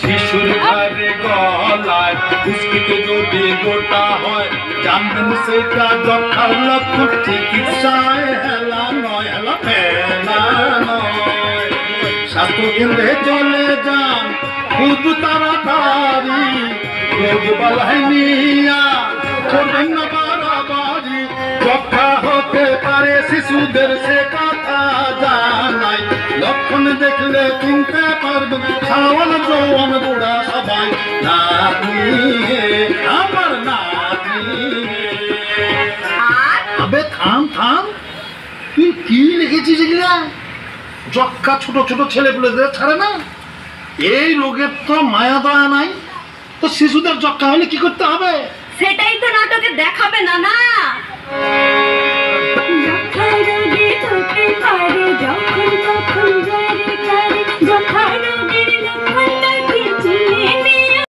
শিশুর ঘরে গলায় পুষ্টিতে যদি গোটা হয় জানবেন সেটা যক্ষার লক্ষণ চিকিৎসায় হেলা নয় হেলা নয় স্বাস্থ্য কেন্দ্রে চলে যান খুব তাড়াতাড়ি রোগ বালাই নিয়া করবেন না বাড়াবাড়ি যক্ষা হতে পারে শিশুদের সে কথা জানাই লক্ষণ দেখলে চিনতে পারবেন ছাওয়াল জওয়ান বুড়া সবাই নাতি আমার নাতি। আবে থাম থাম, তুই কি লিখেছিস এগুলা? যক্ষা ছোট ছোট ছেলেপুলেদের ছাড়ে না, এই রোগের তো মায়া দয়া নাই, তো শিশুদের যক্ষা হলে কি করতে হবে? সেটাই তো নাটকে দেখাবে না।